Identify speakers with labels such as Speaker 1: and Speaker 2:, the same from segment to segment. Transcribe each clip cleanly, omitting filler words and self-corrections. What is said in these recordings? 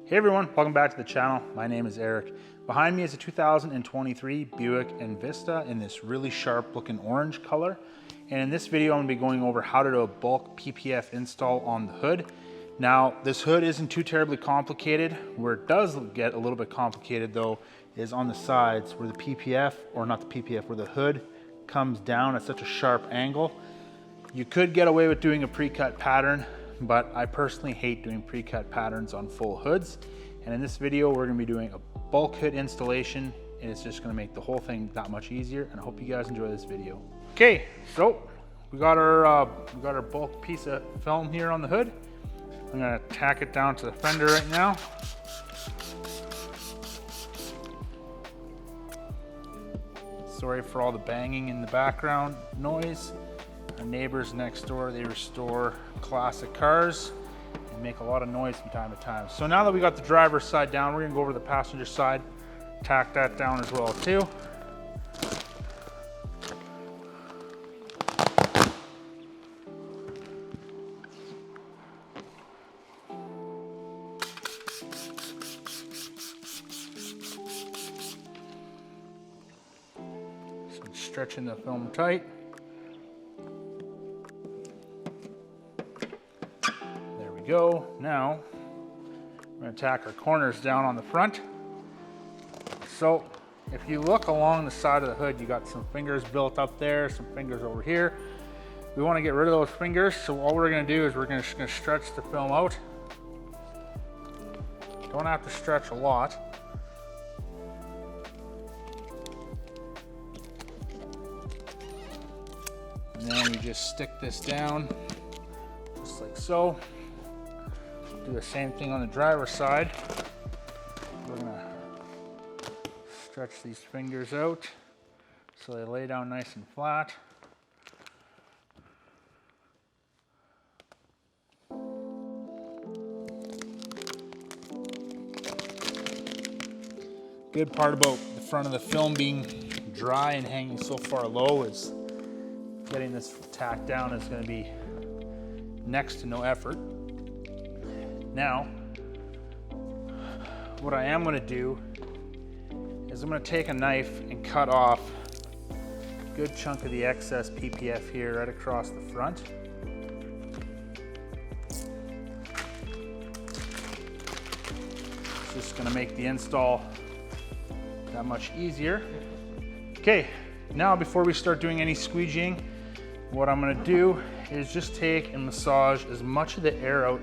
Speaker 1: Hey everyone, welcome back to the channel. My name is Eric. Behind me is a 2023 Buick Envista in this really sharp looking orange color. And in this video, I'm gonna be going over how to do a bulk PPF install on the hood. Now, this hood isn't too terribly complicated. Where it does get a little bit complicated though, is on the sides where the PPF, or not the PPF, where the hood comes down at such a sharp angle. You could get away with doing a pre-cut pattern, but I personally hate doing pre-cut patterns on full hoods. And in this video, we're gonna be doing a bulk hood installation, and it's just gonna make the whole thing that much easier, and I hope you guys enjoy this video. Okay, so we got our bulk piece of film here on the hood. I'm gonna tack it down to the fender right now. Sorry for all the banging in the background noise. Our neighbors next door, they restore classic cars and make a lot of noise from time to time. So now that we got the driver's side down, we're gonna go over to the passenger side, tack that down as well too. So stretching the film tight. Go. Now we're going to tack our corners down on the front. So if you look along the side of the hood, you got some fingers built up there, some fingers over here. We want to get rid of those fingers, so all we're going to do is we're just going to stretch the film out. Don't have to stretch a lot. And then we just stick this down just like so. Do the same thing on the driver's side. We're gonna stretch these fingers out so they lay down nice and flat. Good part about the front of the film being dry and hanging so far low is getting this tacked down is going to be next to no effort. Now, what I am going to do is I'm going to take a knife and cut off a good chunk of the excess PPF here right across the front. It's just going to make the install that much easier. Okay, now before we start doing any squeegeeing, what I'm going to do is just take and massage as much of the air out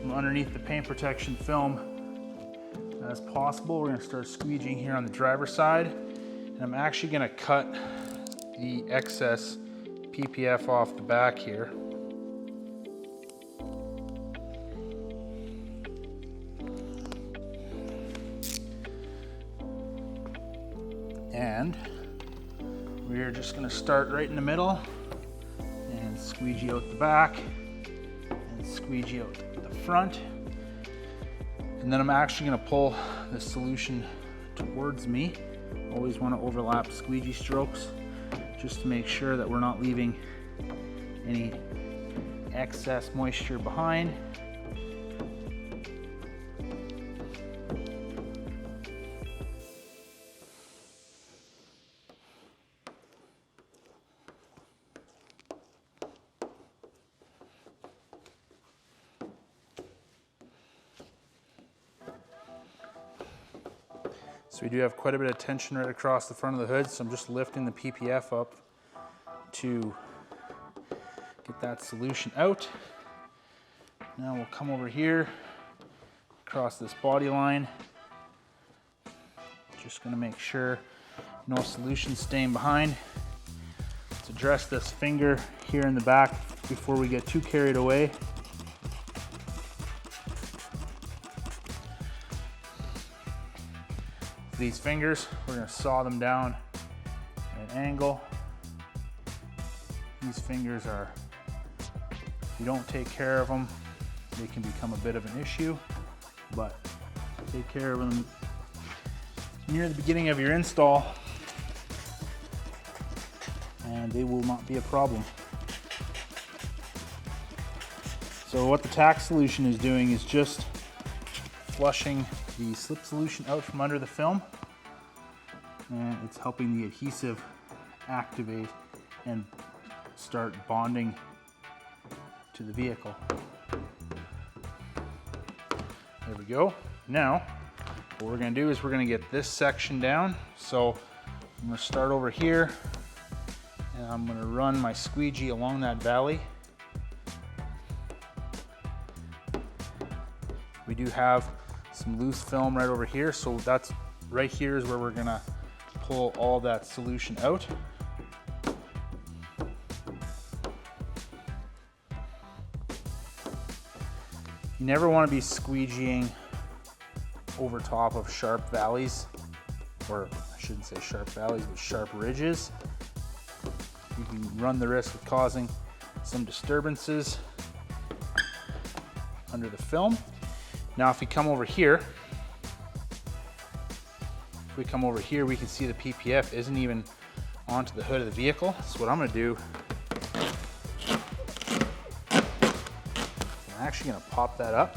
Speaker 1: from underneath the paint protection film as possible. We're going to start squeegeeing here on the driver's side, and I'm actually going to cut the excess PPF off the back here. And we're just going to start right in the middle and squeegee out the back and squeegee out the front. And then I'm actually going to pull the solution towards me. Always want to overlap squeegee strokes just to make sure that we're not leaving any excess moisture behind. So we do have quite a bit of tension right across the front of the hood, so I'm just lifting the PPF up to get that solution out. Now we'll come over here, across this body line. Just gonna make sure no solution staying behind. Let's address this finger here in the back before we get too carried away. These fingers, we're going to saw them down at an angle. These fingers are, if you don't take care of them, they can become a bit of an issue, but take care of them near the beginning of your install and they will not be a problem. So what the tack solution is doing is just flushing the slip solution out from under the film, and it's helping the adhesive activate and start bonding to the vehicle. There we go. Now, what we're gonna do is we're gonna get this section down. So I'm gonna start over here, and I'm gonna run my squeegee along that valley. We do have some loose film right over here, so that's right here is where we're gonna pull all that solution out. You never want to be squeegeeing over top of sharp valleys, or I shouldn't say sharp valleys, but sharp ridges. You can run the risk of causing some disturbances under the film. Now if we come over here, we can see the PPF isn't even onto the hood of the vehicle. So what I'm gonna do, I'm actually gonna pop that up.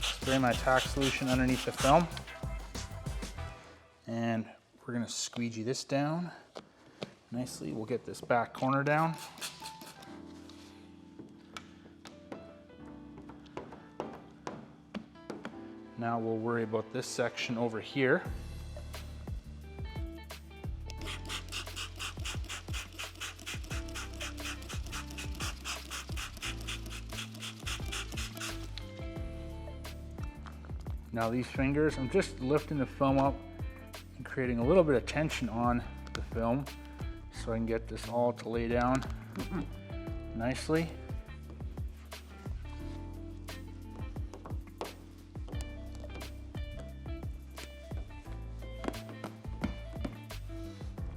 Speaker 1: Spray my tack solution underneath the film. And we're gonna squeegee this down nicely. We'll get this back corner down. Now we'll worry about this section over here. Now these fingers, I'm just lifting the film up and creating a little bit of tension on the film so I can get this all to lay down nicely.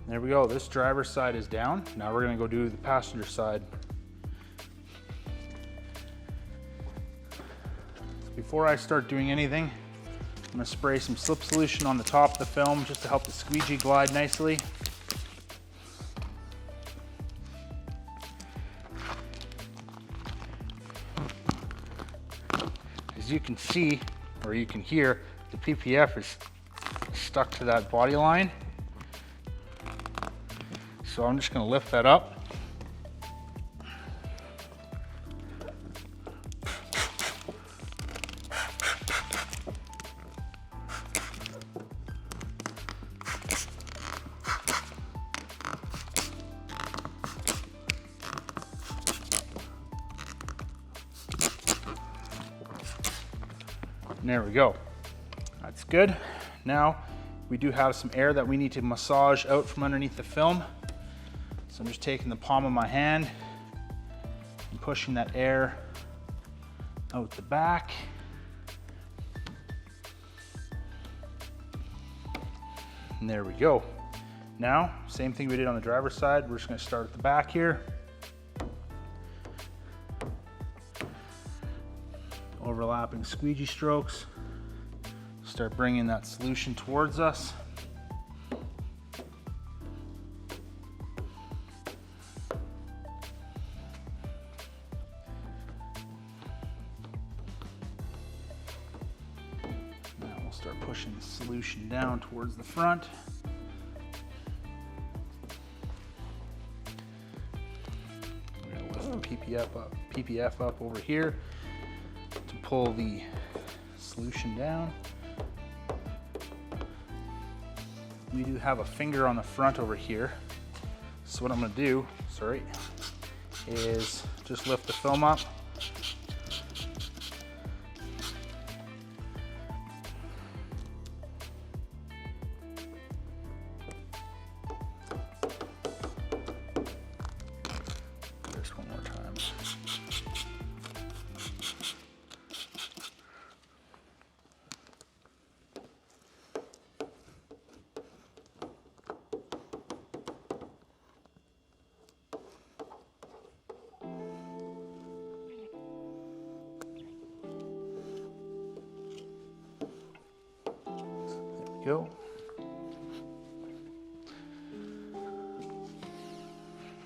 Speaker 1: There we go, this driver's side is down. Now we're gonna go do the passenger side. So before I start doing anything, I'm gonna spray some slip solution on the top of the film just to help the squeegee glide nicely. As you can see, or you can hear, the PPF is stuck to that body line. So I'm just going to lift that up. And there we go. That's good. Now we do have some air that we need to massage out from underneath the film. So I'm just taking the palm of my hand and pushing that air out the back. And there we go. Now, same thing we did on the driver's side, we're just gonna start at the back here. Overlapping squeegee strokes. Start bringing that solution towards us. Start pushing the solution down towards the front. We're going to lift the PPF up over here to pull the solution down. We do have a finger on the front over here. So what I'm going to do, is just lift the film up. One more time. There we go.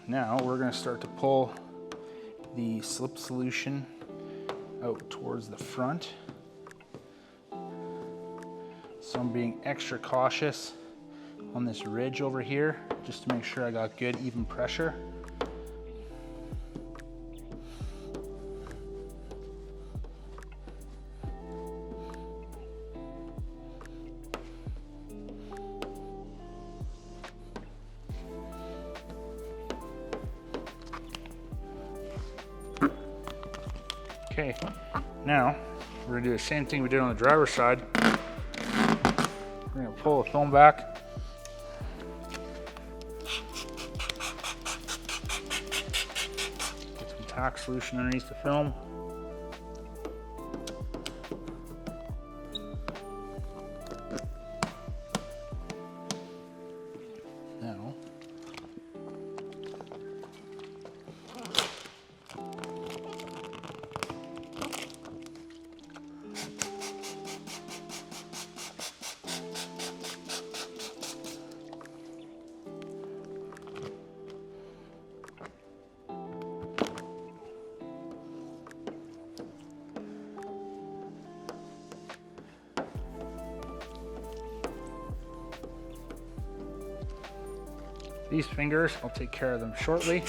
Speaker 1: Now we're going to start to pull the slip solution out towards the front. So I'm being extra cautious on this ridge over here, just to make sure I got good even pressure. Okay, now we're gonna do the same thing we did on the driver's side. We're gonna pull the film back. Get some tack solution underneath the film. Now, these fingers, I'll take care of them shortly.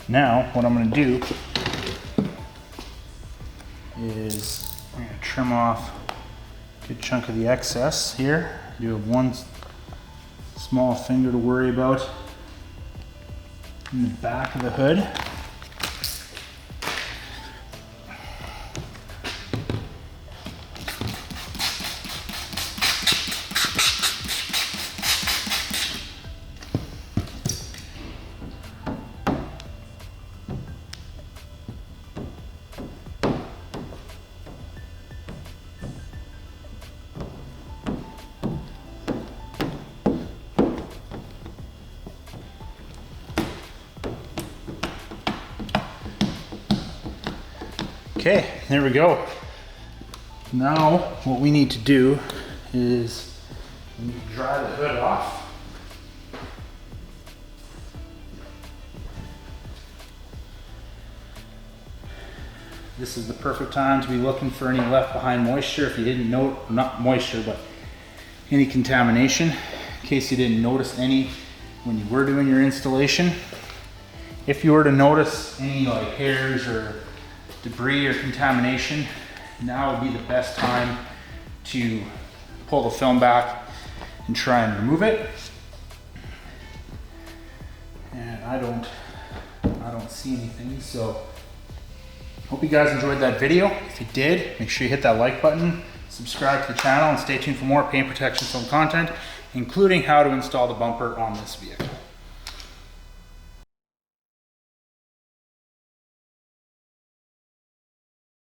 Speaker 1: Now, what I'm going to do is I'm going to trim off a good chunk of the excess here. You have one small finger to worry about in the back of the hood. Okay, there we go. Now what we need to do is we need to dry the hood off. This is the perfect time to be looking for any left behind moisture. If you didn't know, not moisture, but any contamination, in case you didn't notice any when you were doing your installation. If you were to notice any like hairs or debris or contamination, now would be the best time to pull the film back and try and remove it. And I don't see anything, so hope you guys enjoyed that video. If you did, make sure you hit that like button, subscribe to the channel, and stay tuned for more paint protection film content, including how to install the bumper on this vehicle.